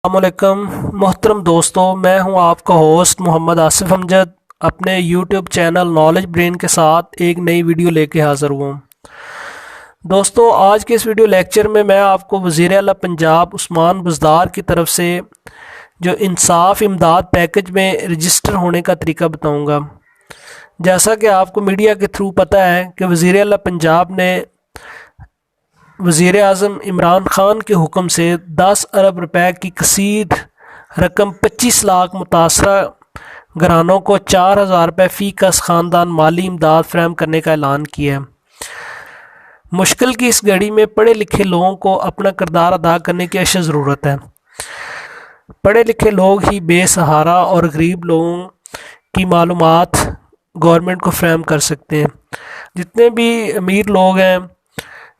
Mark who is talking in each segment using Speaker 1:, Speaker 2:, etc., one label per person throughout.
Speaker 1: السلام علیکم محترم دوستوں، میں ہوں آپ کا ہوسٹ محمد آصف امجد اپنے یوٹیوب چینل نالج برین کے ساتھ ایک نئی ویڈیو لے کے حاضر ہوں۔ دوستوں، آج کے اس ویڈیو لیکچر میں آپ کو وزیر اعلیٰ پنجاب عثمان بزدار کی طرف سے جو انصاف امداد پیکج میں رجسٹر ہونے کا طریقہ بتاؤں گا۔ جیسا کہ آپ کو میڈیا کے تھرو پتہ ہے کہ وزیر اعلیٰ پنجاب نے وزیر اعظم عمران خان کے حکم سے 10 ارب روپے کی کثیر رقم 25 لاکھ متاثرہ گھرانوں کو 4,000 روپے فی کس خاندان مالی امداد فراہم کرنے کا اعلان کیا ہے۔ مشکل کی اس گھڑی میں پڑھے لکھے لوگوں کو اپنا کردار ادا کرنے کی اشد ضرورت ہے۔ پڑھے لکھے لوگ ہی بے سہارا اور غریب لوگوں کی معلومات گورنمنٹ کو فراہم کر سکتے ہیں۔ جتنے بھی امیر لوگ ہیں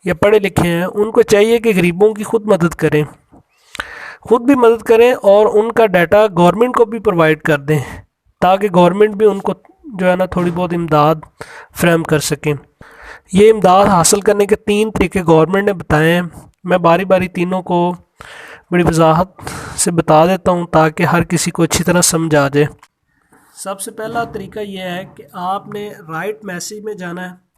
Speaker 1: یا پڑھے لکھے ہیں، ان کو چاہیے کہ غریبوں کی خود مدد کریں، خود بھی مدد کریں اور ان کا ڈیٹا گورنمنٹ کو بھی پرووائڈ کر دیں تاکہ گورنمنٹ بھی ان کو تھوڑی بہت امداد فراہم کر سکیں۔ یہ امداد حاصل کرنے کے 3 طریقے گورنمنٹ نے بتائے ہیں۔ میں باری باری تینوں کو بڑی وضاحت سے بتا دیتا ہوں تاکہ ہر کسی کو اچھی طرح سمجھ آ جائے۔ سب سے پہلا طریقہ یہ ہے کہ آپ نے رائٹ میسیج میں جانا ہے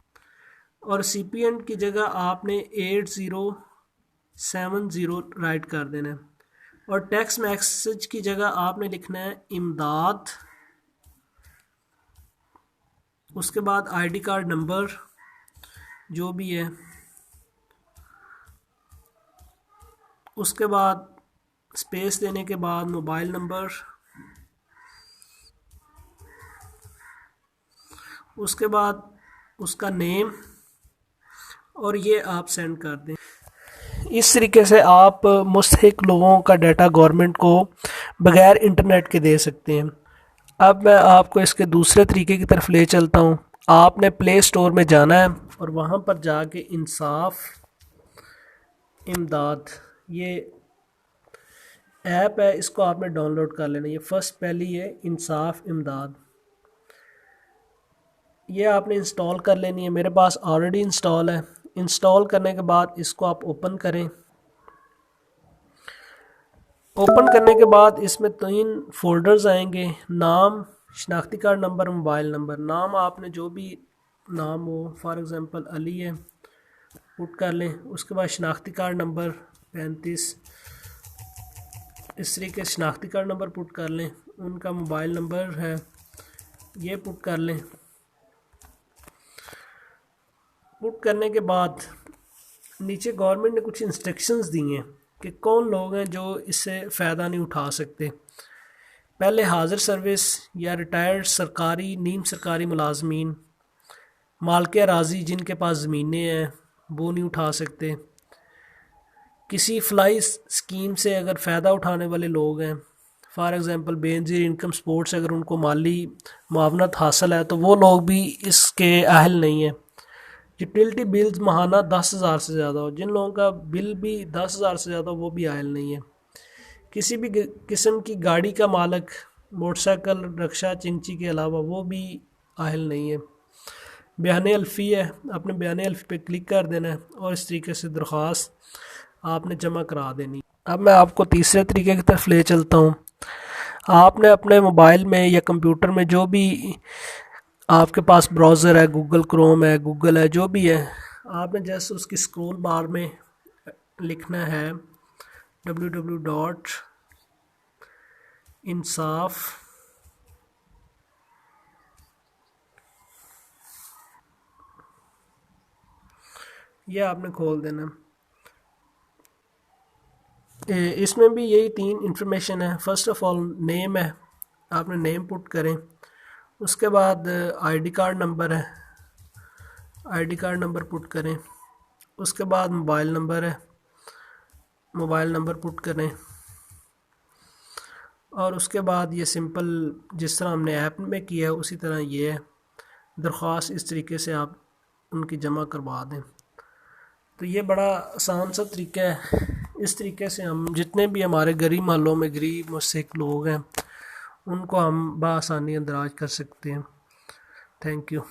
Speaker 1: اور ریسیپینٹ کی جگہ آپ نے 8070 رائٹ کر دینا ہے، اور ٹیکسٹ میسج کی جگہ آپ نے لکھنا ہے امداد، اس کے بعد آئی ڈی کارڈ نمبر جو بھی ہے، اس کے بعد اسپیس دینے کے بعد موبائل نمبر، اس کے بعد اس کا نیم، اور یہ آپ سینڈ کر دیں۔ اس طریقے سے آپ مستحق لوگوں کا ڈیٹا گورنمنٹ کو بغیر انٹرنیٹ کے دے سکتے ہیں۔ اب میں آپ کو اس کے دوسرے طریقے کی طرف لے چلتا ہوں۔ آپ نے پلے اسٹور میں جانا ہے اور وہاں پر جا کے انصاف امداد یہ ایپ ہے، اس کو آپ نے ڈاؤن لوڈ کر لینا۔ یہ پہلی ہے انصاف امداد، یہ آپ نے انسٹال کر لینی ہے۔ میرے پاس آلریڈی انسٹال ہے۔ انسٹال کرنے کے بعد اس کو آپ اوپن کریں۔ اوپن کرنے کے بعد اس میں 3 فولڈرز آئیں گے: نام، شناختی کارڈ نمبر، موبائل نمبر۔ نام آپ نے جو بھی نام ہو، فار ایگزامپل علی ہے، پٹ کر لیں۔ اس کے بعد شناختی کارڈ نمبر 35، اس طریقے سے شناختی کارڈ نمبر پٹ کر لیں۔ ان کا موبائل نمبر ہے، یہ پٹ کر لیں۔ پٹ کرنے کے بعد نیچے گورنمنٹ نے کچھ انسٹرکشنز دی ہیں کہ کون لوگ ہیں جو اس سے فائدہ نہیں اٹھا سکتے۔ پہلے حاضر سروس یا ریٹائرڈ سرکاری نیم سرکاری ملازمین، مالک اراضی جن کے پاس زمینیں ہیں وہ نہیں اٹھا سکتے۔ کسی فلاحی اسکیم سے اگر فائدہ اٹھانے والے لوگ ہیں، فار ایگزامپل بے نظیر انکم سپورٹس، اگر ان کو مالی معاونت حاصل ہے تو وہ لوگ بھی اس کے اہل نہیں ہیں۔ یوٹیلٹی بلز ماہانہ 10,000 سے زیادہ ہو، جن لوگوں کا بل بھی 10,000 سے زیادہ وہ بھی اہل نہیں ہے۔ کسی بھی قسم کی گاڑی کا مالک، موٹر سائیکل، رکشہ، چنگچی کے علاوہ وہ بھی اہل نہیں ہے۔ بیان الفی ہے، اپنے بیان الفی پہ کلک کر دینا ہے اور اس طریقے سے درخواست آپ نے جمع کرا دینی۔ اب میں آپ کو تیسرے طریقے کی طرف لے چلتا ہوں۔ آپ نے اپنے موبائل میں یا کمپیوٹر میں جو بھی آپ کے پاس براؤزر ہے، گوگل کروم ہے، گوگل ہے، جو بھی ہے، آپ نے جیسے اس کی اسکرول بار میں لکھنا ہے www.insaf یہ آپ نے کھول دینا۔ اس میں بھی یہی 3 انفارمیشن ہے۔ فرسٹ آف آل نیم ہے، آپ نے نیم پٹ کریں۔ اس کے بعد آئی ڈی کارڈ نمبر ہے، آئی ڈی کارڈ نمبر پٹ کریں۔ اس کے بعد موبائل نمبر ہے، موبائل نمبر پٹ کریں۔ اور اس کے بعد یہ سمپل جس طرح ہم نے ایپ میں کیا ہے اسی طرح یہ ہے۔ درخواست اس طریقے سے آپ ان کی جمع کروا دیں۔ تو یہ بڑا آسان سا طریقہ ہے۔ اس طریقے سے ہم جتنے بھی ہمارے غریب محلوں میں غریب مستحق لوگ ہیں ان کو ہم بآسانی اندراج کر سکتے ہیں۔ Thank you.